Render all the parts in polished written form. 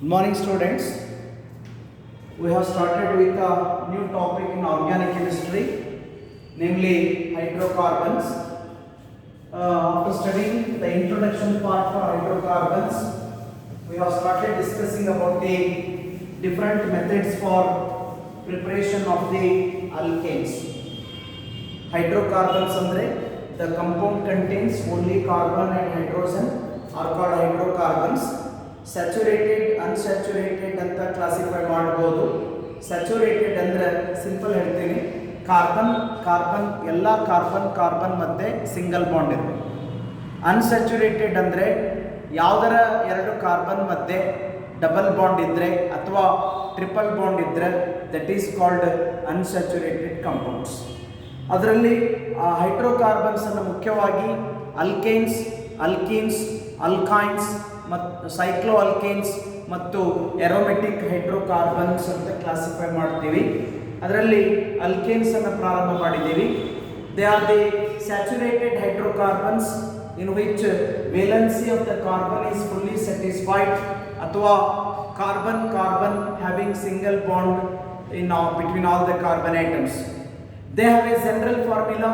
Good morning, students. We have started with a new topic in organic chemistry, namely hydrocarbons. After studying the introduction part for hydrocarbons, we have started discussing about the different methods for preparation of the alkanes. Hydrocarbons andre the compound contains only carbon and hydrogen are called hydrocarbons. Saturated unsaturated ಅಂತ classify ಮಾಡ್ಬೋದು. Saturated ಅಂದರೆ simple ಹೇಳ್ತೀನಿ, carbon ಎಲ್ಲ carbon ಮಧ್ಯೆ single bond ಇರಬೇಕು. Unsaturated ಅಂದರೆ ಯಾವುದರ ಎರಡು ಕಾರ್ಬನ್ ಮಧ್ಯೆ ಡಬಲ್ ಬಾಂಡ್ ಇದ್ದರೆ ಅಥವಾ ಟ್ರಿಪಲ್ ಬಾಂಡ್ ಇದ್ದರೆ that is called unsaturated compounds. ಅದರಲ್ಲಿ ಹೈಡ್ರೋಕಾರ್ಬನ್ಸನ್ನು ಮುಖ್ಯವಾಗಿ ಅಲ್ಕೇನ್ಸ್, ಅಲ್ಕೀನ್ಸ್, ಅಲ್ಕೈನ್ಸ್ ಮತ್ತು ಸೈಕ್ಲೋ ಅಲ್ಕೇನ್ಸ್ ಮತ್ತು ಎರೋಮೆಟಿಕ್ ಹೈಡ್ರೋಕಾರ್ಬನ್ಸ್ ಅಂತ ಕ್ಲಾಸಿಫೈ ಮಾಡ್ತೀವಿ. ಅದರಲ್ಲಿ ಅಲ್ಕೇನ್ಸನ್ನು ಪ್ರಾರಂಭ ಮಾಡಿದ್ದೀವಿ. They are the saturated hydrocarbons in which valency of the carbon is fully satisfied ಅಥವಾ carbon having single bond in between all the carbon items. They have a general formula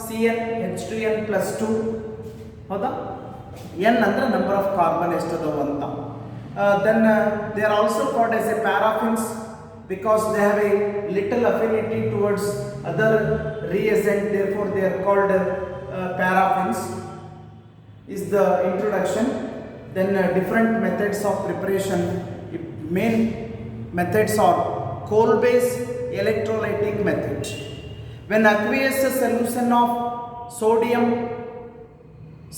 CnH2n+2. ಹೌದಾ? N ಅಂದರೆ number of carbon ಎಷ್ಟದವು ಅಂತ. Then they are also called as a paraffins because they have a little affinity towards other reagent, therefore they are called paraffins. Is the introduction. Then different methods of preparation. Main methods are coal based electrolytic method. When aqueous solution of sodium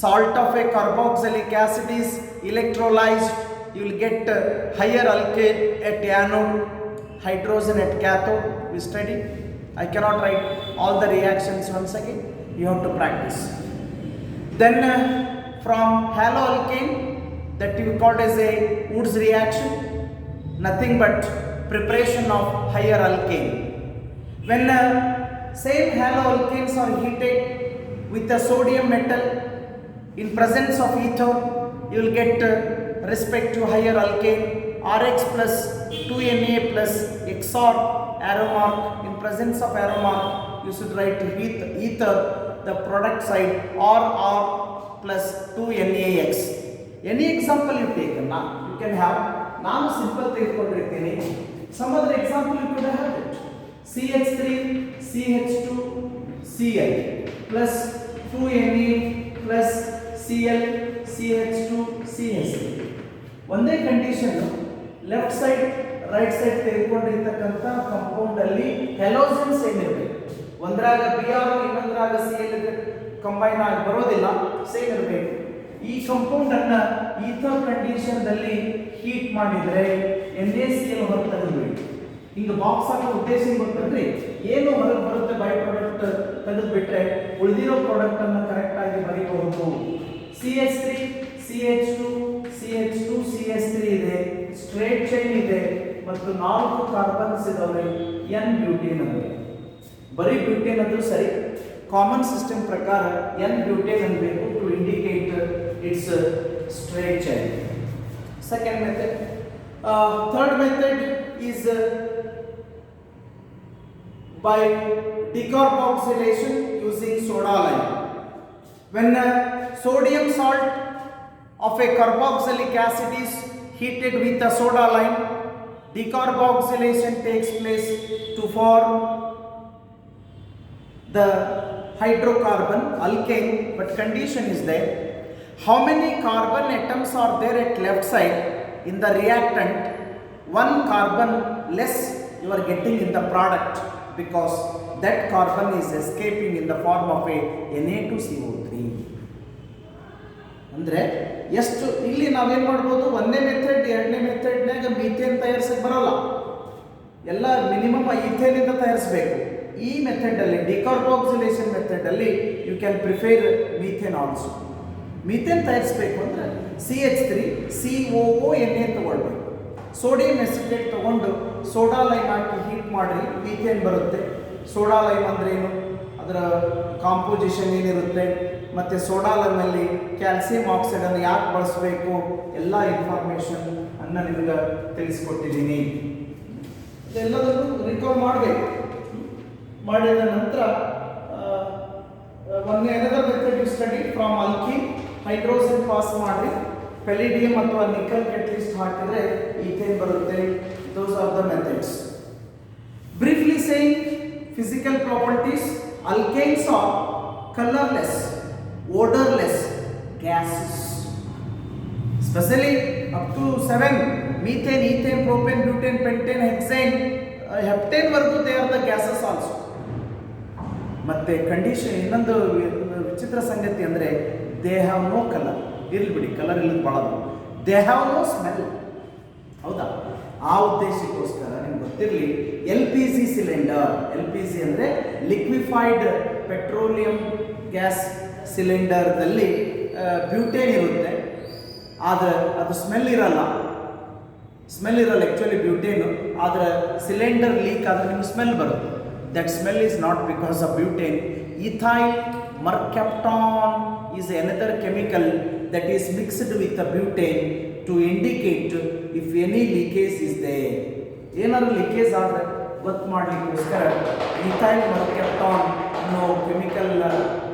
salt of a carboxylic acid is electrolyzed, you will get higher alkane at anode, hydrogen at cathode. We study. I cannot write all the reactions once again. You have to practice. Then from haloalkane, that you called as a Woods reaction, nothing but preparation of higher alkane. When same haloalkanes are heated with the sodium metal in presence of ether, you will get respect to higher alkane Rx plus 2Na plus XR arrow mark. In presence of arrow mark, you should write ether, the product side RR plus 2NaX. Any example you take, you can have. Now simple ತೆಗೆದುಕೊಂಡಿರ್ತೀನಿ. Some other example you could have it. CH3 CH2 Cl plus 2Na plus Cl CH2 CH3. ಒಂದೇ condition, left side right side ತೆಗೆದುಕೊಂಡಿರ್ತಕ್ಕಂಥ compound ಅಲ್ಲಿ halogens ಏನಿರಬೇಕು, ಒಂದರಾಗ Br ಇನ್ನೊಂದರಾಗ Cl combine ಆಗಿ ಬರೋದಿಲ್ಲ, same ಇರಬೇಕು. ಈ ಕಂಪೌಂಡ್ ಅನ್ನ ಈಥರ್ ಕಂಡೀಷನ್ ದಲ್ಲಿ ಹೀಟ್ ಮಾಡಿದ್ರೆ NaCl ಹೊರಗೆ ತೆಗೆದುಬಿಡಿ. ಹಿಂಗೆ ಬಾಕ್ಸ್ ಹಾಕೋ ಉದ್ದೇಶ ಗೊತ್ತಂದ್ರೆ ಏನು ಹೊರಗೆ ಬರುತ್ತೆ ಬೈ ಪ್ರಾಡಕ್ಟ್ ತೆಗೆದುಬಿಟ್ರೆ ಉಳಿದಿರೋ ಪ್ರಾಡಕ್ಟ್ ಅನ್ನು ಕರೆಕ್ಟ್ ಆಗಿ ಬರೀಬಹುದು. CH3 CH2 CH2 CH3 ಇದೆ, ಸ್ಟ್ರೇಟ್ ಚೈನ್ ಇದೆ ಮತ್ತು 4 ಕಾರ್ಬನ್ಸ್ ಇದಾವೆ. N ಬ್ಯೂಟೇನ್ ಅಂದ್ರೆ ಬರೀ ಬ್ಯೂಟೇನ್ ಅದು ಸರಿ, ಕಾಮನ್ ಸಿಸ್ಟಮ್ ಪ್ರಕಾರ N ಬ್ಯೂಟೇನ್ ಅನ್ಬೇಕು to indicate it's straight chain. Second method. Third method is by decarboxylation using soda lime. When sodium salt of a carboxylic acid is heated with a soda lime, decarboxylation takes place to form the hydrocarbon alkane, but condition is there. How many carbon atoms are there at left side in the reactant? One carbon less you are getting in the product, because that carbon is escaping in the form of a Na2CO3. ಅಂದರೆ ಎಷ್ಟು ಇಲ್ಲಿ ನಾವೇನು ಮಾಡ್ಬೋದು, ಒಂದೇ method ಎರಡನೇ ಮೆಥಡ್ನಾಗ methane ತಯಾರಿಸಕ್ಕೆ ಬರೋಲ್ಲ, ಎಲ್ಲ minimum ಈಥೇನಿಂದ ತಯಾರಿಸಬೇಕು. ಈ ಮೆಥಡಲ್ಲಿ ಡಿಕಾರ್ಬಾಕ್ಸಿಲೇಷನ್ ಮೆಥಡಲ್ಲಿ you can prepare methane also. Methane ತಯಾರಿಸಬೇಕು ಅಂದರೆ CH3 COONA ತಗೊಳ್ಬೇಕು. ಸೋಡಿಯಂ ಎಸಿಟೇಟ್ ತಗೊಂಡು ಸೋಡಾ ಲೈಮ್ ಹಾಕಿ ಹೀಟ್ ಮಾಡಿರಿ, ಮೀಥೇನ್ ಬರುತ್ತೆ. ಸೋಡಾ ಲೈಮ್ ಅಂದರೆ ಏನು, ಅದರ ಕಾಂಪೋಸಿಷನ್ ಏನಿರುತ್ತೆ ಮತ್ತು ಸೋಡಾ ಲೈಮಲ್ಲಿ ಕ್ಯಾಲ್ಸಿಯಂ ಆಕ್ಸೈಡನ್ನು ಯಾಕೆ ಬಳಸಬೇಕು ಎಲ್ಲ ಇನ್ಫಾರ್ಮೇಷನ್ ಅನ್ನು ನಿಮಗೆ ತಿಳಿಸಿಕೊಟ್ಟಿದ್ದೀನಿ. ಇದೆಲ್ಲದನ್ನು ರಿಕಾಲ್ ಮಾಡಬೇಕು. ಮಾಡಿದ ನಂತರ ಒಂದು another method you study from alkyne hydrogen pass ಮಾಡಿ ಪೆಲಿಡಿಯಂ ಅಥವಾ ನಿಕಲ್ ಕೆಟಲಿಸ್ಟ್ ಹಾಕಿದ್ರೆ ಈಥೇನ್ ಬರುತ್ತೆ. Those are the methods. Briefly saying physical properties, alkanes are colorless, odorless gases, especially up to 7 methane, ethane, propane, butane, pentane, hexane, heptane vargu they are the gases also. ಮತ್ತೆ condition ಇನ್ನೊಂದು ವಿಚಿತ್ರ ಸಂಗತಿ ಅಂದರೆ they have no colour. ಇರ್ಲಿ ಬಿಡಿ, colour ಇಲ್ಲದ ಬಾಳದು. They have no smell. ಹೌದಾ? ಆ ಉದ್ದೇಶಕ್ಕೋಸ್ಕರ ನಿಮ್ಗೆ ಗೊತ್ತಿರಲಿ, L P G cylinder, L P G ಅಂದರೆ ಲಿಕ್ವಿಫೈಡ್ ಪೆಟ್ರೋಲಿಯಂ ಗ್ಯಾಸ್ ಸಿಲಿಂಡರ್ದಲ್ಲಿ ಬ್ಯೂಟೇನ್ ಇರುತ್ತೆ, ಆದರೆ ಅದು ಸ್ಮೆಲ್ ಇರಲ್ಲ. Actually butane. ಆದರೆ ಸಿಲಿಂಡರ್ ಲೀಕ್ ಆದರೆ ನಿಮ್ಗೆ ಸ್ಮೆಲ್ ಬರುತ್ತೆ. That smell is not because of butane. Ethyl mercaptan is another chemical that is mixed with the butane to indicate if any leakage is there. ಏನಾದ್ರು leakage ಆದರೆ ಗೊತ್ತು ಮಾಡಲಿಕ್ಕೋಸ್ಕರ ethyl ಮರ್ಕ್ಯಾಪ್ಟಾನ್ ಅನ್ನೋ chemical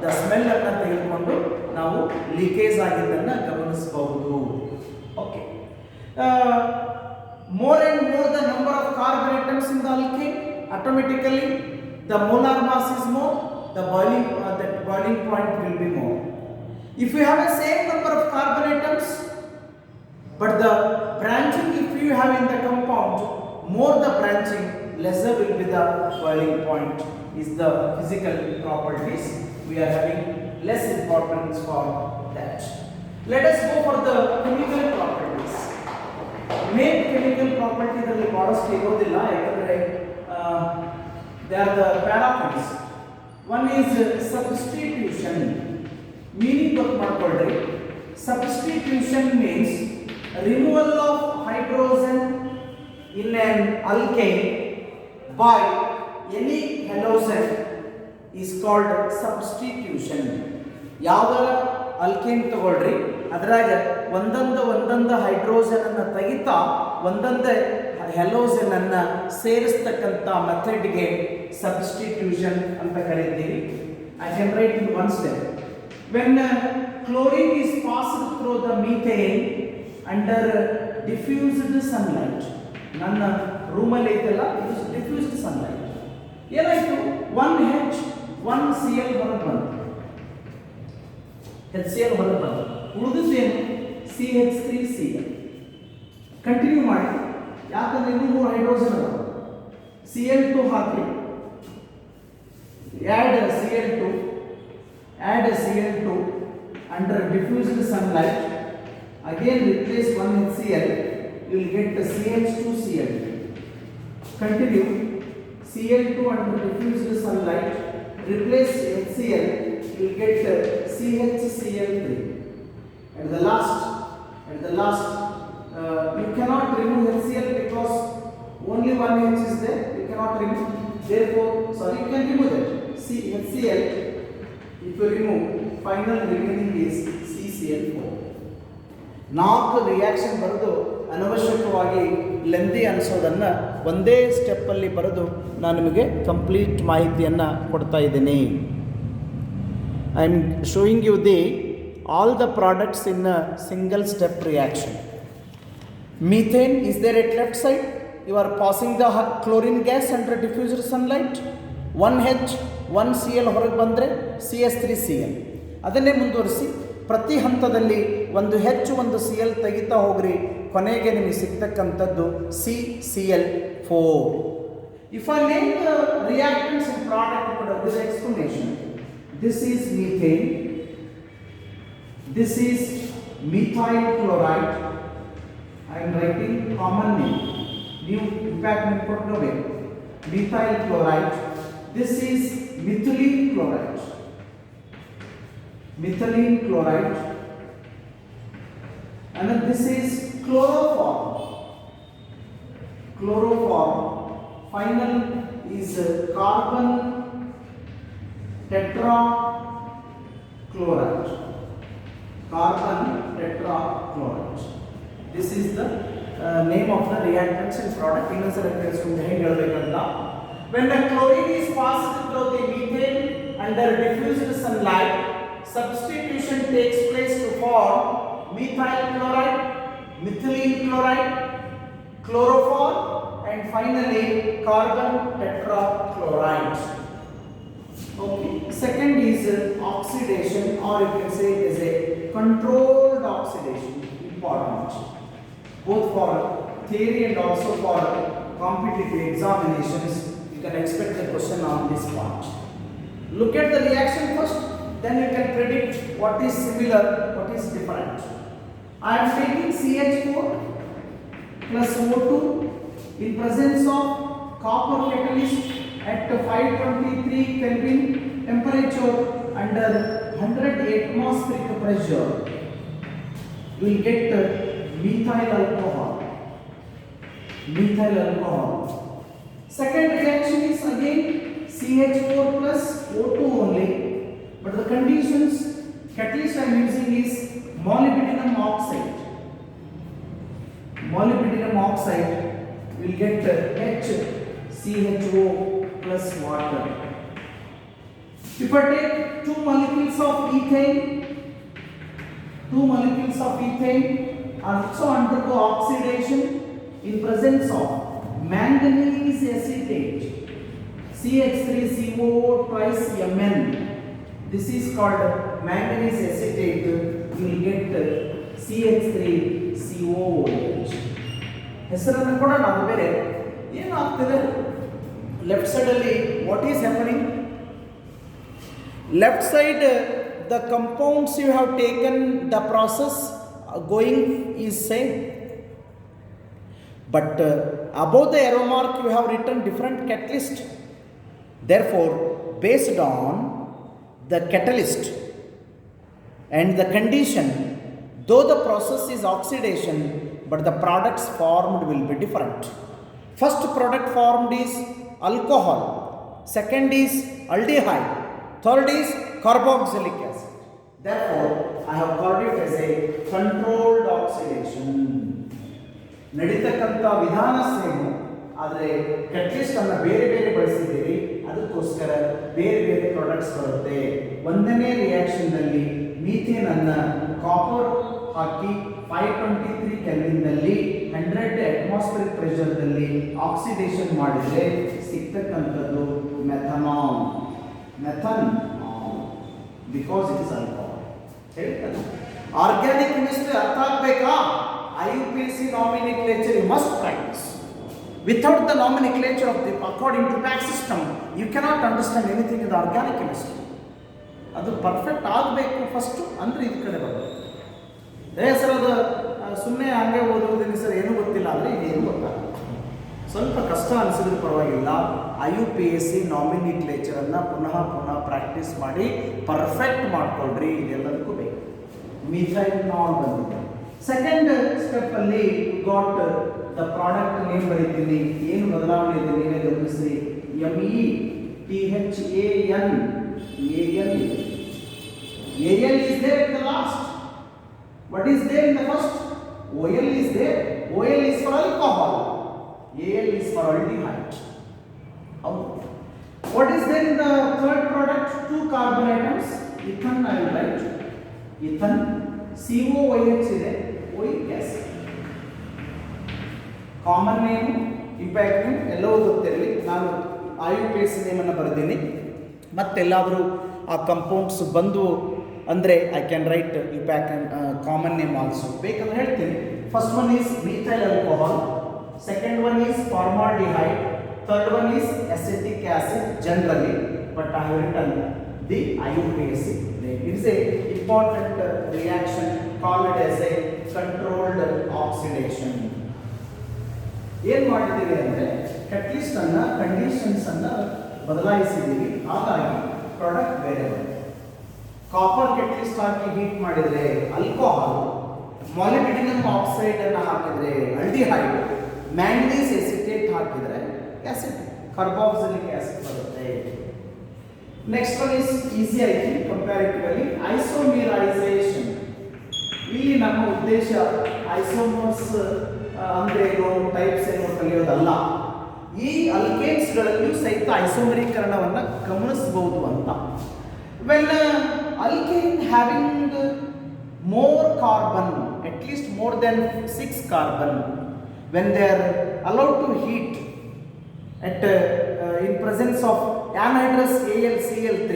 the smell ಅನ್ನು ತೆಗೆದುಕೊಂಡು ನಾವು leakage ಆಗಿದ್ದನ್ನು ಗಮನಿಸಬಹುದು. Okay. more and more the number of carbon atoms in the alkane, automatically the molar mass is more, the boiling point will be more. If you have a same number of carbon atoms, but the branching if you have in the compound, more the branching, lesser will be the boiling point. Is the physical properties. We are having less importance for that. Let us go for the chemical properties. Main chemical property ದಲ್ಲಿ ಬಹಳಷ್ಟು ಇರೋದಿಲ್ಲ, ಯಾಕಂದರೆ they are the paraffins. One is substitution. Meaning ಗೊತ್ತು ಮಾಡ್ಕೊಳ್ಳ್ರಿ. Substitution means removal of hydrogen in an alkane by any halogen is called substitution. ಯಾವ್ದಾರ alkane ತಗೊಳ್ರಿ, ಅದ್ರಾಗ ಒಂದೊಂದು hydrogen ಅನ್ನು ತೆಗಿತಾ ಒಂದೊಂದೇ ಹೆಲೋಜನ್ ಅನ್ನು ಸೇರಿಸ್ತಕ್ಕಂಥ ಮೆಥಡ್ಗೆ ಸಬ್ಸ್ಟಿಟ್ಯೂಷನ್ ಅಂತ ಕರೀತೀವಿ. I can write in one step. When chlorine is passed through the methane under diffused sunlight. ನನ್ನ ರೂಮಲ್ಲಿ ಐತಲ್ಲ, ಇದು ಡಿಫ್ಯೂಸ್ಡ್ ಸನ್ಲೈಟ್. ಏನಾಯಿತು? 1H 1Cl ಹೊರಗೆ ಬಂತು, HCl ಹೊರಗೆ ಬಂತು. ಉಳಿದಿದ್ದೇನು? CH3Cl. ಕಂಟಿನ್ಯೂ ಮಾಡಿ, ಯಾಕಂದ್ರೆ ಇನ್ನೂ 3 ಹೈಡ್ರೋಜನ್ ಅದಾವ. Cl2 hockey, add Cl2 under diffused sunlight, again replace 1HCl, you will get the CH2Cl. Continue, Cl2 under diffused sunlight, replace HCl, you will get CHCl3. At the last, you cannot remove HCl because only one H is there, you cannot remove. Therefore, sorry, you can remove that. HCl, if you remove, final remaining is CCl4. 4 reaction ಬರೆದು ಅನವಶ್ಯಕವಾಗಿ lengthy ಅನಿಸೋದನ್ನು ಒಂದೇ ಸ್ಟೆಪ್ಪಲ್ಲಿ ಬರೆದು ನಾನು ನಿಮಗೆ complete ಮಾಹಿತಿಯನ್ನು ಕೊಡ್ತಾ ಇದ್ದೀನಿ. I am showing you all the products in a single step reaction. Methane is there at left side. You are passing the chlorine gas under diffused sunlight. 1H 1Cl ಹೊರಗೆ ಬಂದರೆ CH3Cl. ಅದನ್ನೇ ಮುಂದುವರಿಸಿ ಪ್ರತಿ ಹಂತದಲ್ಲಿ ಒಂದು H ಒಂದು Cl ತೆಗಿತಾ ಹೋಗ್ರಿ, ಕೊನೆಗೆ ನಿಮಗೆ ಸಿಗ್ತಕ್ಕಂಥದ್ದು CCl4. If I name the reactants and product with explanation, this is methane, this is methyl chloride. I am writing common name, new impact input no way. Methyl chloride. This is methylene chloride. And then this is chloroform. Final is carbon tetrachloride. This is the name of the reactants and product. Innocent ಕೇಳಿಸ್ಕೊಂಡು ಹೇಗೆ ಹೇಳಬೇಕಂತ. When the chlorine is passed through the methane under diffused sunlight, substitution takes place to form methyl chloride, methylene chloride, chloroform, and finally carbon tetrachloride. Okay. Second is oxidation, or you can say it is a controlled oxidation. Important, both for theory and also for competitive examinations. You can expect a question on this part. Look at the reaction first, then you can predict what is similar, what is different. I am taking CH4 plus O2 in presence of copper catalyst at 523 Kelvin temperature under 100 atmospheric pressure. You will get methyl alcohol. Methyl alcohol. Second reaction is again CH4 plus O2 only, but the conditions catalyst I am using is molybdenum oxide. Molybdenum oxide will get HCHO plus water. If I take 2 molecules of ethane, 2 molecules of ethane also undergo oxidation in presence of manganese acetate, CH3CO twice Mn. This is called manganese acetate. You will get CH3COOH. ಹೆಸರನ್ನು ಕೂಡ ನಾವು ಬೇರೆ ಏನಾಗ್ತದೆ left ಸೈಡಲ್ಲಿ what is happening left side the compounds you have taken, the process going is same, but above the arrow mark you have written different catalyst. Therefore, based on the catalyst and the condition, though the process is oxidation, but the products formed will be different. First product formed is alcohol, second is aldehyde, third is carboxylic acid. Therefore, I have called it as a controlled oxidation. ನಡೀತಕ್ಕಂಥ ವಿಧಾನ same, ಆದರೆ catalyst ಅನ್ನು ಬೇರೆ ಬೇರೆ ಬಳಸಿದ್ದೀರಿ, ಅದಕ್ಕೋಸ್ಕರ ಬೇರೆ ಬೇರೆ products ಬರುತ್ತೆ. ಒಂದನೇ ರಿಯಾಕ್ಷನ್ನಲ್ಲಿ ಮೀಥೇನ್ ಅನ್ನು ಕಾಪರ್ ಹಾಕಿ 523 ಕೆಲ್ವಿನ್ನಲ್ಲಿ 100 ಅಟ್ಮಾಸ್ಫಿಯರಿಕ್ ಪ್ರೆಷರ್ದಲ್ಲಿ ಆಕ್ಸಿಡೇಷನ್ ಮಾಡಿದರೆ ಸಿಗ್ತಕ್ಕಂಥದ್ದು methanol. Methane because it is alcohol. ಹೇಳ್ತಾರೆ ಆರ್ಗ್ಯಾನಿಕ್ ಕೆಮಿಸ್ಟ್ರಿ ಅರ್ಥ ಆಗಬೇಕಾ? IUPAC nomenclature you must practice. Without the nomenclature of the according to PAC system, you cannot understand anything in the organic chemistry. ಅದು perfect ಆಗಬೇಕು first, ಅಂದರೆ ಇದು ಕಡೆ ಬರೋದು. Sir ಅದು ಸುಮ್ಮನೆ ಹಂಗೆ ಓದುವುದರಿಂದ ಸರ್ ಏನೂ ಗೊತ್ತಿಲ್ಲ ಅಂದರೆ ಇದೇನು ಗೊತ್ತಾಗಲ್ಲ. ಸ್ವಲ್ಪ ಕಷ್ಟ ಅನಿಸಿದ್ರು ಪರವಾಗಿಲ್ಲ. IUPAC ನಾಮಿನಿಕ್ಲೇಚರನ್ನು ಪುನಃ ಪ್ರಾಕ್ಟೀಸ್ ಮಾಡಿ ಪರ್ಫೆಕ್ಟ್ ಮಾಡ್ಕೊಳ್ರಿ. ಇದೆಲ್ಲದಕ್ಕೂ ಬೇಕು. ಮಿಥೈನಾಲ್ ಬಂದಿದೆ. ಸೆಕೆಂಡ್ ಸ್ಟೆಪ್ಪಲ್ಲಿ ಗಾಟ್ ದ ಪ್ರಾಡಕ್ಟ್ ನೇಮ್ ಬರೀತೀನಿ. ಏನು ಬದಲಾವಣೆ ಇದೆ ನೀವೇ ಗಮನಿಸಿ. METHAN. AL is there at the last. What is there in the first? OL is there. OL is for alcohol. AL is for aldehyde. What is there in the third product? 2 carbon atoms. Ethan I will write. Ethan. COOH ಇದೆ. OIC acid. Common name, impact name ಎಲ್ಲವೂ ಗೊತ್ತಿರಲಿ. ನಾನು IUPAC ನೇಮನ್ನು ಬರೆದೀನಿ. ಮತ್ತೆಲ್ಲಾದರೂ ಆ compounds ಬಂದು ಅಂದರೆ I can write impact common name also. ಬೇಕಂದ್ರೆ ಹೇಳ್ತೀನಿ. First one is methyl alcohol, second one is formaldehyde, third one is acetic acid generally, but I have written the IUPAC name. It is a important reaction called as a controlled oxidation. ಏನು ಮಾಡಿದ್ದೀವಿ ಅಂದರೆ catalyst ಅನ್ನು conditions ಅನ್ನು ಬದಲಾಯಿಸಿದ್ದೀವಿ, ಹಾಗಾಗಿ product ಬೇರೆ ಬರುತ್ತೆ. Copper catalyst ಹಾಕಿ heat ಮಾಡಿದರೆ alcohol, molybdenum oxide ಅನ್ನು ಹಾಕಿದರೆ ಆಲ್ಡಿಹೈಡ್, ಮ್ಯಾಂಗನೀಸ್ ಎಸಿಟೇಟ್ ಹಾಕಿದರೆ ಆಸಿಡ್, ಕಾರ್ಬಾಕ್ಸಿಲಿಕ್ ಆಸಿಡ್ ಬರುತ್ತೆ. Next one is easy, I think, comparatively. Isomerization. ಇಲ್ಲಿ ನಮ್ಮ ಉದ್ದೇಶ ಐಸೋಮರ್ಸ್ ಅಂದ್ರೆ ಏನು, ಟೈಪ್ಸ್ ಏನು ಕಲಿಯೋದಲ್ಲ. ಈ ಅಲ್ಕೇನ್ಸ್ಗಳಲ್ಲಿಯೂ ಸಹಿತ ಐಸೋಮರೀಕರಣವನ್ನು ಗಮನಿಸಬಹುದು ಅಂತ. When alkane having more carbon, at least more than 6 carbon, when they are allowed to heat at in presence of anhydrous AlCl3,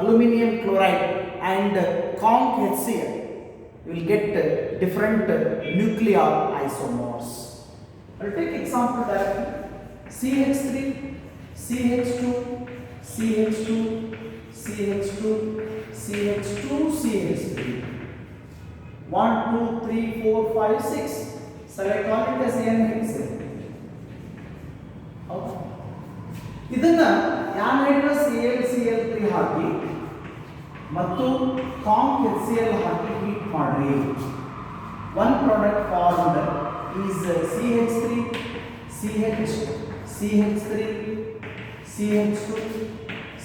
aluminum chloride and conc HCl, you will get different nuclear isomers. I'll take example directly. CH3, CH2, CH2, CH2, CH2, CH3. 1, 2, 3, 4, 5, 6. So I call it as N-hexane. Okay. ಇದನ್ನ anhydrous AlCl3 ಹಾಕಿ ಮತ್ತು conc HCl ಹಾಕಿ heat ಮಾಡಿ. One product formed is CH3, CH, CH3, CH2,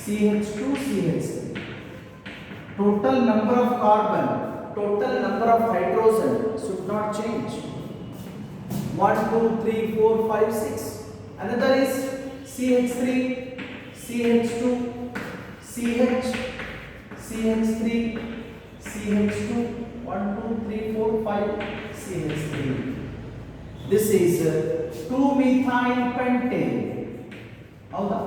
CH2, CH3. Total number of carbon, total number of hydrogen should not change. 1, 2, 3, 4, 5, 6. Another is CH3, CH2, CH, CH3, CH2, 1, 2, 3, 4, 5, CH3. This is 2-methyl pentane. ಹೌದಾ?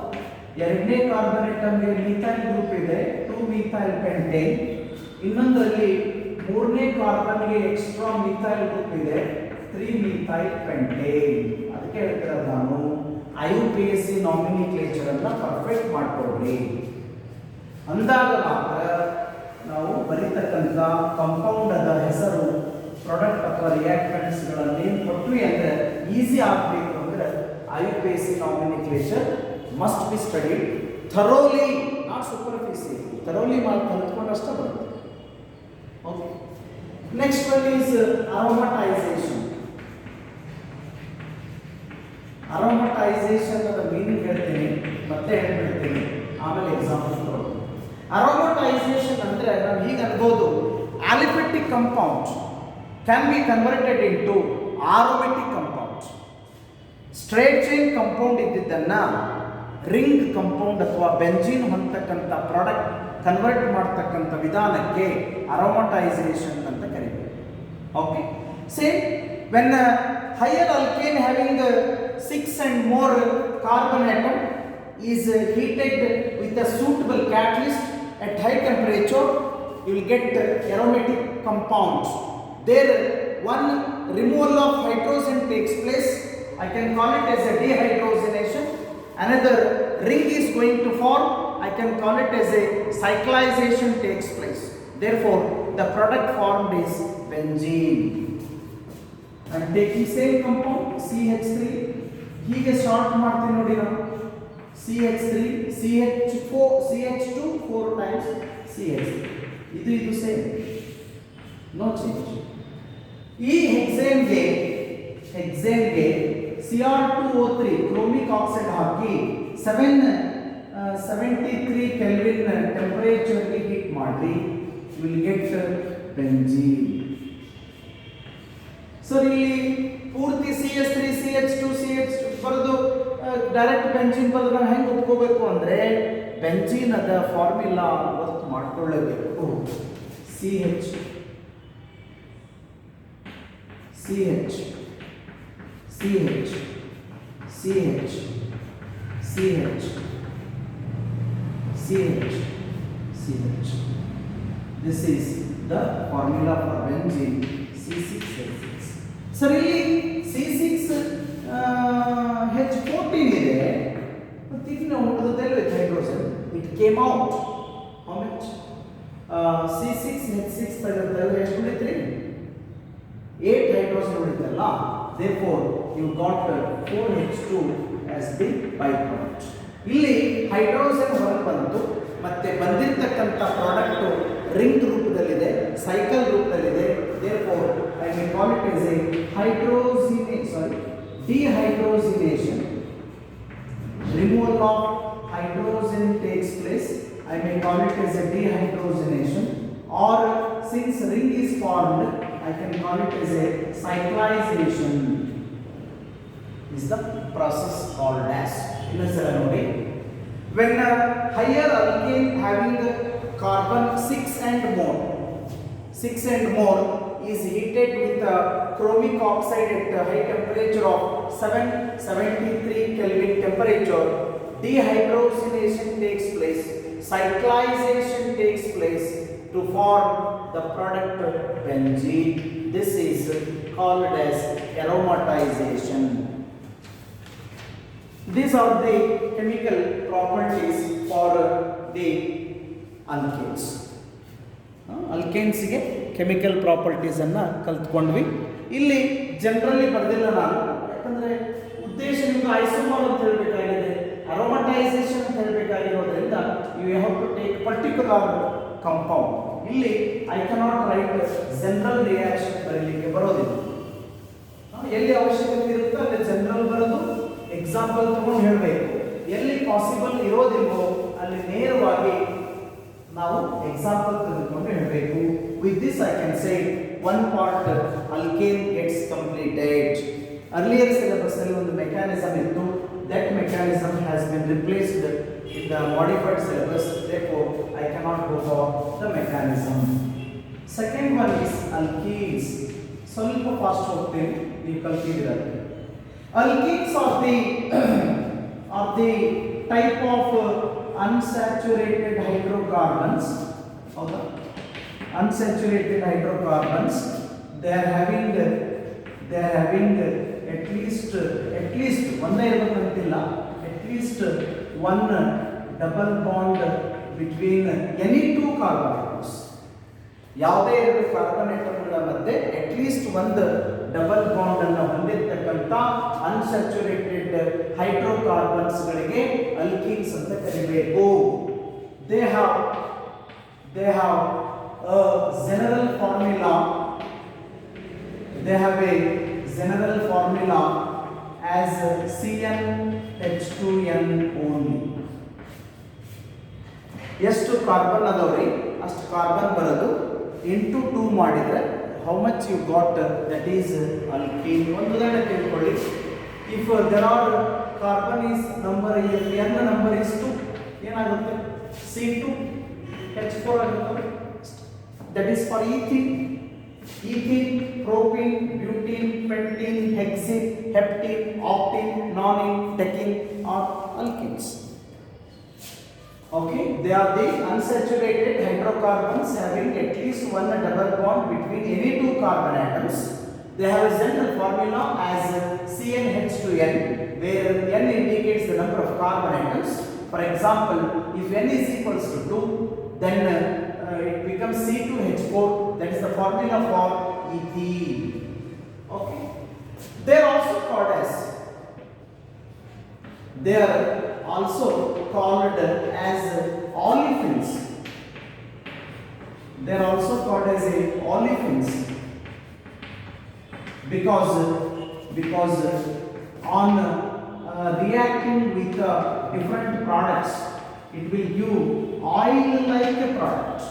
ಎರಡನೇ carbon ಆಟಮ್ಗೆ methyl group ಇದೆ, 2-methyl pentane. ಇನ್ನೊಂದರಲ್ಲಿ ಮೂರನೇ ಕಾರ್ಬನ್ಗೆ extra methyl group ಇದೆ, 3-methyl pentane. ಅದಕ್ಕೆ ಹೇಳ್ತಿರೋದು ನಾನು IUPAC ನಾಮಿನಿಕ್ಲೇಚರ್ ಅನ್ನ ಪರ್ಫೆಕ್ಟ್ ಮಾಡ್ಕೊಡ್ರಿ. ಅಂದಾಗ ಮಾತ್ರ ನಾವು ಬರೀತಕ್ಕಂಥ ಕಂಪೌಂಡ್ ಅದ ಹೆಸರು, ಪ್ರಾಡಕ್ಟ್ ಅಥವಾ ರಿಯಾಕ್ಟೆಂಟ್ಸ್ಗಳನ್ನು ಏನು ಕೊಟ್ವಿ ಅಂದರೆ ಈಸಿ ಆಗಬೇಕು ಅಂದರೆ IUPAC nomenclature must be studied thoroughly, not superficial. Thoroughly ಮಾಡಿ ಕಲಿತ್ಕೊಂಡಷ್ಟೇ ಬರುತ್ತೆ. Okay. Next one is aromatization. Aromatization ಅದ ಮೀನಿಂಗ್ ಹೇಳ್ತೀನಿ, ಮತ್ತೆ ಹೇಳ್ಬಿಡ್ತೀನಿ, ಆಮೇಲೆ ಎಕ್ಸಾಂಪಲ್ ಕೊಡ್ತೀನಿ. Aromatization ಅಂದ್ರೆ ನಾವು ಹೀಗೆ ಅನ್ಬೋದು, aliphatic compound can be converted into aromatic compound. Straight chain compound ಇದ್ದಿದ್ದನ್ನ ರಿಂಗ್ ಕಂಪೌಂಡ್ ಅಥವಾ ಬೆಂಜೀನ್ ಹೊಂದತಕ್ಕಂಥ ಪ್ರಾಡಕ್ಟ್ ಕನ್ವರ್ಟ್ ಮಾಡ್ತಕ್ಕಂಥ ವಿಧಾನಕ್ಕೆ ಅರೋಮಟೈಸೇಷನ್ ಅಂತ ಕರೀತೀವಿ. Okay, same when higher alkane having 6 and more carbon atom is heated with a suitable catalyst at high temperature, you will get aromatic compounds. There one removal of hydrogen takes place, I can call it as a dehydrogenation. Another ring is going to form, I can call it as a cyclization takes place. Therefore, the product formed is benzene. I am taking same compound CH3, ಹೀಗೆ short ಮಾಡ್ತೀನಿ ನೋಡಿ ನಾವು, CH3, CH4, CH2 4 times CH3. ಇದು same, no change. ಈ ಹೆಕ್ಸೇನ್ಗೆ Cr2O3 chromic oxide ಹಾಕಿ 773 kelvin ಟೆಂಪರೇಚರ್ಗೆ heat ಮಾಡಿ, you will get benzene. So ಇಲ್ಲಿ ಪೂರ್ತಿ CH3, CH2, CH2 ಬರೆದು ಡೈರೆಕ್ಟ್ ಬೆಂಜೀನ್ ಬರೆದು ನಾವು ಹೆಂಗೆ ಒಪ್ಕೋಬೇಕು ಅಂದರೆ, ಬೆಂಜೀನ್ ಅದ ಫಾರ್ಮುಲಾ ಗೊತ್ತು ಮಾಡ್ಕೊಳ್ಳೇಬೇಕು. CH, CH, CH, CH, CH, CH, CH. This is the formula for benzene C6H6. So really C6H14 ಇದೆ, but if you want to tell with hydrogen, it came out. How much? C6H6 ತೆಗೆದ್ರೆ ಎಷ್ಟು ಉಳಿತ್ರಿ? 8 hydrogen ಉಳಿತಲ್ಲ. Therefore, you got 4H2 as the byproduct. ಇಲ್ಲಿ hydrogen ಹೊರಗೆ ಬಂತು, ಮತ್ತೆ ಬಂದಿರತಕ್ಕಂಥ product ring ರೂಪದಲ್ಲಿದೆ, cycle ರೂಪದಲ್ಲಿದೆ. Therefore, I may call it as a dehydrogenation. Removal of hydrogen takes place. I may call it as a dehydrogenation. Or since ring is formed I can call it as a cyclization is the process called as. Innasara nodi, when a higher alkane having carbon 6 and more is heated with chromic oxide at a high temperature of 773 Kelvin temperature, dehydrogenation takes place, cyclization takes place to form the product benzene. This is called as aromatization. These are the chemical properties for the alkanes. Alkanes ಗೆ chemical properties ಅನ್ನು ಕಲ್ತ್ಕೊಂಡ್ವಿ. ಇಲ್ಲಿ generally ಬರೆದಿಲ್ಲ ನಾನು, ಯಾಕಂದ್ರೆ ಉದ್ದೇಶ ನಿಮಗೆ isomer ಅಂತ ಹೇಳಬೇಕಾಗಿದೆ, ಅರೋಮಟೈಸೇಷನ್ ಅಂತ ಹೇಳಬೇಕಾಗಿರೋದ್ರಿಂದ you have to take particular compound. ಇಲ್ಲಿ I cannot write general reaction ಬರಲಿಕ್ಕೆ ಬರೋದಿಲ್ಲ. ಎಲ್ಲಿ ಅವಶ್ಯಕತೆ ಇರುತ್ತೋ ಅಲ್ಲಿ ಜನರಲ್ ಬರೋದು, ಎಕ್ಸಾಂಪಲ್ ತಗೊಂಡು ಹೇಳಬೇಕು. ಎಲ್ಲಿ ಪಾಸಿಬಲ್ ಇರೋದಿಲ್ವೋ ಅಲ್ಲಿ ನೇರವಾಗಿ ನಾವು ಎಕ್ಸಾಂಪಲ್ ತೆಗೆದುಕೊಂಡು ಹೇಳಬೇಕು. With this I can say one part alkane gets completed. Earlier syllabus ಅಲ್ಲಿ ಒಂದು ಮೆಕ್ಯಾನಿಸಮ್ ಇತ್ತು, that mechanism has been replaced in the modified syllabus, therefore I cannot go for the mechanism. Second one is alkenes. ಸ್ವಲ್ಪ fast ಹೋಗ್ತೀನಿ, ನೀವು ಕಲ್ತಿದ್ದೀರಾ. Alkenes are the type of unsaturated hydrocarbons. Okay? Unsaturated hydrocarbons. They are having at least ಒಂದೇ ಇರಬೇಕಂತಿಲ್ಲ, at least one double bond between any two carbon atoms. ಯಾವುದೇ ಎರಡು carbon ಆಟಮ್ಗಳ ಮಧ್ಯೆ at least ಒಂದು double bond ಅನ್ನು ಹೊಂದಿರತಕ್ಕಂತ unsaturated hydrocarbons ಗಳಿಗೆ alkenes ಅಂತ ಕರೀಬೇಕು. They have a general formula. They have a general formula as CnH2n only. ಎಷ್ಟು carbon ಅದಾವ್ರಿ ಅಷ್ಟು ಕಾರ್ಬನ್ ಬರೋದು ಇಂಟು 2 ಮಾಡಿದ್ರೆ how much you got, that is alkene. ಒಂದು ಉದಾಹರಣೆ ತಿಳ್ಕೊಳ್ಳಿ. If there are carbon is number, n number is 2, ಏನಾಗುತ್ತೆ C2H4 ಆಗುತ್ತೆ. That is for ethene, propene, butene, pentene, hexene, heptene, octene, nonene, decene are alkenes. Okay, they are the unsaturated hydrocarbons having at least one double bond between any two carbon atoms. They have a general formula as CnH2n, where n indicates the number of carbon atoms. For example, if n is equals to 2, then it becomes C2H4. That is the formula for ethene. Okay, they are also called as olefins. They are also called as olefins because on reacting with different products, it will give oil-like a product.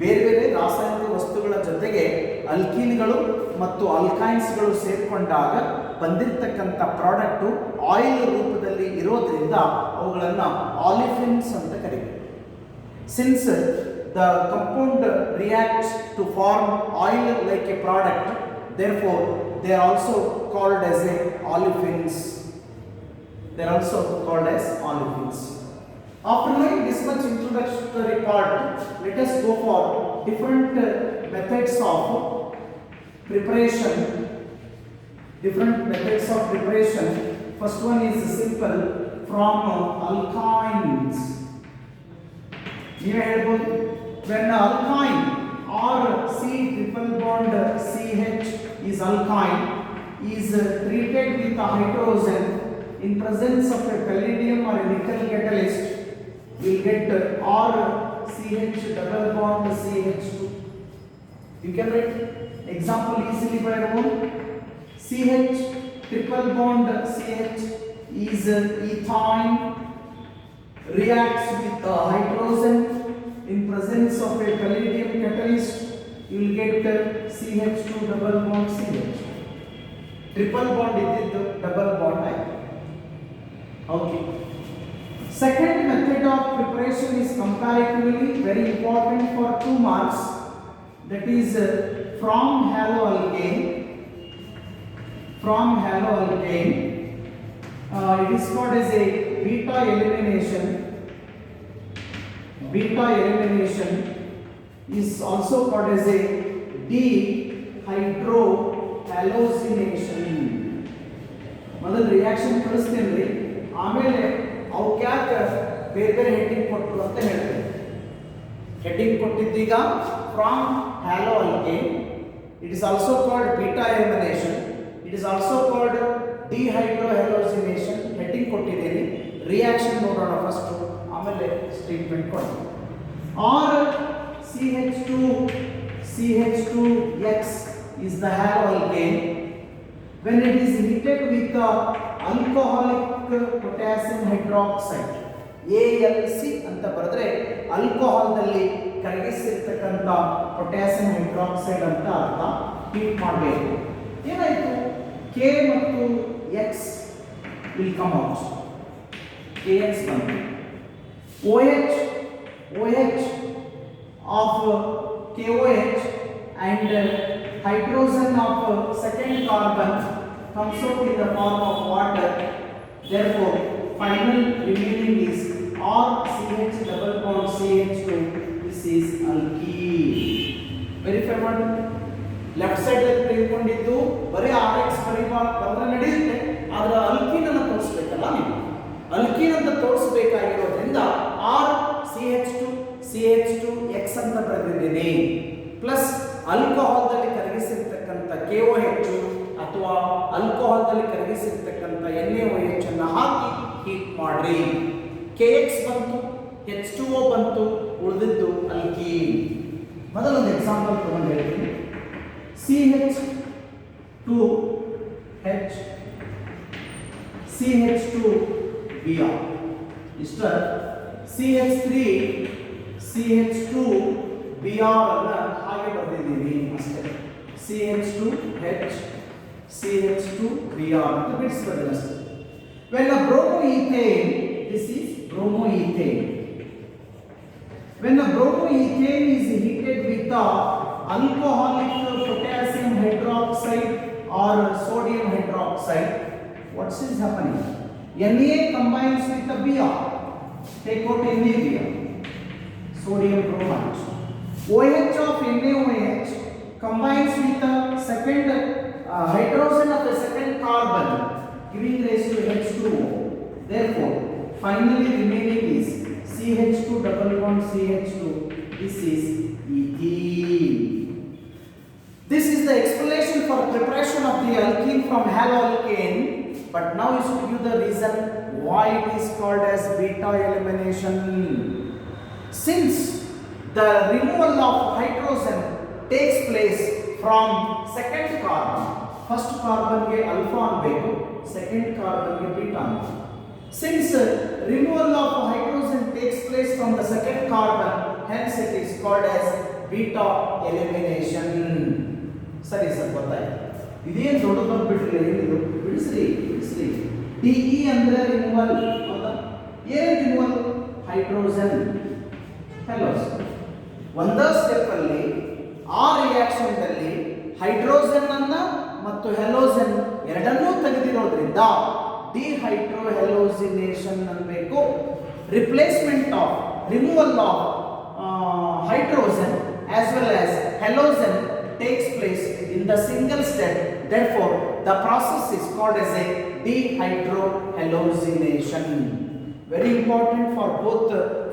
ಬೇರೆ ಬೇರೆ ರಾಸಾಯನಿಕ ವಸ್ತುಗಳ ಜೊತೆಗೆ ಅಲ್ಕೀನ್ಗಳು ಮತ್ತು ಅಲ್ಕೈನ್ಸ್ಗಳು ಸೇರಿಕೊಂಡಾಗ ಬಂದಿರತಕ್ಕಂಥ product oil ರೂಪದಲ್ಲಿ ಇರೋದ್ರಿಂದ ಅವುಗಳನ್ನು ಆಲಿಫಿನ್ಸ್ ಅಂತ ಕರೀತಾರೆ. Since the compound reacts to form oil like a product, therefore they are also called as olefins. They are also called as olefins. After knowing this much introductory part, let us go for different methods of preparation. First one is simple, from alkynes. When alkyne or C triple bond CH is alkyne, is treated with a hydrogen in presence of a palladium or a nickel catalyst, you will get or CH double bond CH2. You can write example easily by your own. CH triple bond CH is ethine, reacts with the hydrogen in presence of a palladium catalyst, you will get CH2 double bond CH. Triple bond ಇದ್ದಿದ್ದು double bond ಆಯ್ತು. Okay. Second method of preparation is comparatively very important for 2 marks. That is from haloalkane. From haloalkane, it is called as a beta elimination. Beta elimination is also called as a dehydrohallucination. ಮೊದಲು reaction ಕಳಿಸ್ತೀನಿ ಆಮೇಲೆ ಅವಕ್ಕೆ ಯಾಕೆ ಬೇರೆ ಬೇರೆ heading ಕೊಟ್ಟರು ಅಂತ ಹೇಳ್ತೇನೆ. ಹೆಡ್ಡಿಂಗ್ ಕೊಟ್ಟಿದ್ದೀಗ from haloalkane, it is also called beta elimination, it is also called dehydrohalogenation. Heading ಕೊಟ್ಟಿದ್ದೀನಿ, ರಿಯಾಕ್ಷನ್ ನೋಡೋಣ ಫಸ್ಟ್, ಆಮೇಲೆ ಸ್ಟೇಟ್ಮೆಂಟ್ ಕೊಡ್ತೀನಿ. R CH2X is the haloalkane. When it is heated with the alcoholic potassium hydroxide, ALC ಅಂತ ಬರೆದ್ರೆ ಆಲ್ಕೋಹಾಲ್ದಲ್ಲಿ ಕರಗಿಸಿರ್ತಕ್ಕಂಥ potassium hydroxide ಅಂತ ಅರ್ಥ. Heat ಮಾಡಬೇಕು. ಏನಾಯಿತು, K ಮತ್ತು X will come out. KX ಬಂತು. OH of KOH and hydrogen of second carbon comes out in the form of water. Therefore, final remaining is RCH double bond CH2. This is alkene. Verify ಮಾಡಿ. Left side ಅಲ್ಲಿ ತೆಗೆದುಕೊಂಡಿದ್ದು ಬರೀ RX ಬಂದ್ರೆ ನಡೆಯುತ್ತೆ, ಆದ್ರೆ alkene ಅನ್ನು ತೋರಿಸಬೇಕಲ್ಲ ನೀವು. Alkene ಅಂತ ತೋರಿಸಬೇಕಾಗಿರೋದ್ರಿಂದ RCH2CH2X ಅಂತ ಬರೆದಿದ್ದೀನಿ. ಪ್ಲಸ್ ಆಲ್ಕೋಹಾಲ್ದಲ್ಲಿ ಕರಗಿಸಿರ್ತಕ್ಕಂಥ KOH ಅಥವಾ ಆಲ್ಕೋಹಾಲ್ದಲ್ಲಿ ಕರಗಿಸಿರ್ತಕ್ಕಂಥ NaOH ಅನ್ನು ಹಾಕಿ ಹೀಟ್ ಮಾಡ್ರಿ. KX ಬಂತು, H2O ಬಂತು, ಉಳಿದಿದ್ದು ಅಲ್ಕೀನ್. ಮೊದಲೊಂದು ಎಕ್ಸಾಂಪಲ್ ತಗೊಂಡು ಹೇಳ್ತೀನಿ. CH2Br ಇಷ್ಟ. CH3CH2Br ಅನ್ನು ಹಾಗೆ ಬರೆದಿದ್ದೀನಿ ಅಷ್ಟೇ. CH2Br ಅಂತ ಬಿಡಿಸ್ಬಾರ್ದು ಅಷ್ಟೇ. When a bromoethane, this is bromoethane. When a bromoethane is heated with the alcoholic potassium hydroxide or sodium hydroxide, what is happening? Na combines with the Br. Take out NaBr, sodium bromide. OH of NaOH combines with the second hydrogen of the second carbon, giving rise to H2O. Therefore, finally remaining is CH2 double bond CH2. This is ethene. This is the explanation for preparation of the alkene from haloalkane. But now you should give the reason why it is called as beta elimination. Since the removal of hydrogen takes place from second carbon, first carbon ge alpha anbeku, second carbon ge beta anbeku. Since removal of hydrogen takes place from the second carbon, hence it is called as beta elimination. ಸರಿ sir, ಗೊತ್ತಾಯ್ತು. ಇದೇನು ದೊಡ್ಡದೊಂದು ಬಿಟ್ಟರೆ ಏನಿದು, ಬಿಡಿಸ್ರಿ. DE ಅಂದ್ರೆ removal, ಹೌದಾ? ಏನು removal? Hydrogen ಹೆಲೋಜನ್. ಒಂದೇ ಸ್ಟೆಪ್ ಅಲ್ಲಿ ಆ ರಿಯಾಕ್ಷನ್ ದಲ್ಲಿ ಹೈಡ್ರೋಜನ್ ಅನ್ನ ಮತ್ತು ಹೆಲೋಜನ್ ಎರಡನ್ನೂ ತೆಗೆದಿರೋದ್ರಿಂದ ಡಿಹೈಡ್ರೋಹೆಲೋಸಿನೇಷನ್ ಅನ್ನಬೇಕು. Replacement of removal of hydrogen as well as halogen takes place in the single step. Therefore, the process is called as a dehydrohallucination. Very important for both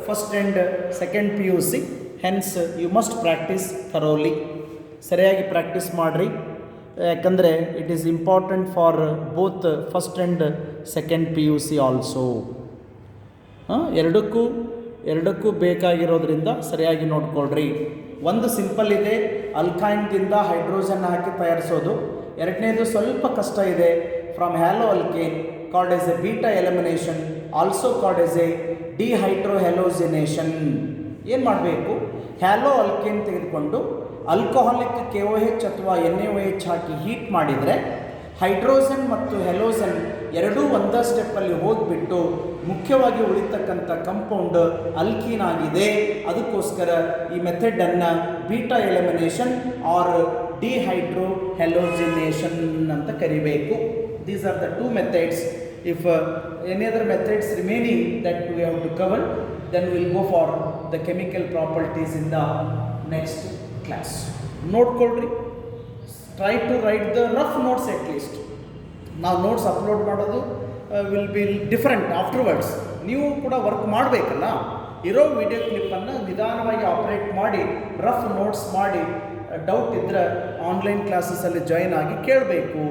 first and second PUC. Hence, you must practice thoroughly. ಸರಿಯಾಗಿ practice ಮಾಡಿರಿ, ಯಾಕಂದರೆ it is important for both first and second PUC also. ಎರಡಕ್ಕೂ ಬೇಕಾಗಿರೋದ್ರಿಂದ ಸರಿಯಾಗಿ ನೋಡ್ಕೊಳ್ರಿ. ಒಂದು simple ಇದೆ, ಅಲ್ಕೈನ್ದಿಂದ hydrogen ಹಾಕಿ ತಯಾರಿಸೋದು. ಎರಡನೇದು ಸ್ವಲ್ಪ ಕಷ್ಟ ಇದೆ, from halo alkane called as a beta elimination, also called as a dehydrohalogenation. ಏನು ಮಾಡಬೇಕು, ಹ್ಯಾಲೋ ಅಲ್ಕೇನ್ ತೆಗೆದುಕೊಂಡು ಆಲ್ಕೋಹಾಲಿಕ್ KOH ಅಥವಾ NaOH ಹಾಕಿ ಹೀಟ್ ಮಾಡಿದರೆ ಹೈಡ್ರೋಜನ್ ಮತ್ತು ಹೆಲೋಜನ್ ಎರಡೂ ಒಂದೇ ಸ್ಟೆಪ್ಪಲ್ಲಿ ಹೋಗಿಬಿಟ್ಟು ಮುಖ್ಯವಾಗಿ ಉಳಿತಕ್ಕಂಥ ಕಂಪೌಂಡ್ ಅಲ್ಕೀನ್ ಆಗಿದೆ. ಅದಕ್ಕೋಸ್ಕರ ಈ ಮೆಥಡನ್ನು ಬೀಟಾ ಎಲಿಮಿನೇಷನ್ ಆರ್ ಡಿಹೈಡ್ರೋ ಹೆಲೋಜಿನೇಷನ್ ಅಂತ ಕರಿಬೇಕು. These are the two methods. If any other methods remaining that we have to cover, then we will go for the chemical properties in the next class. ನೋಡ್ಕೊಳ್ರಿ, try to write the rough notes at least. ನಾವು notes upload ಮಾಡೋದು will be different afterwards. ನೀವು ಕೂಡ work ಮಾಡಬೇಕಲ್ಲ, ಇರೋ video ಕ್ಲಿಪ್ಪನ್ನು ನಿಧಾನವಾಗಿ operate ಮಾಡಿ rough notes ಮಾಡಿ doubt ಇದ್ದರೆ ಆನ್ಲೈನ್ ಕ್ಲಾಸಸಲ್ಲಿ ಜಾಯಿನ್ ಆಗಿ ಕೇಳಬೇಕು.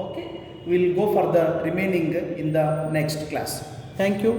Okay, will go for the remaining in the next class. Thank you.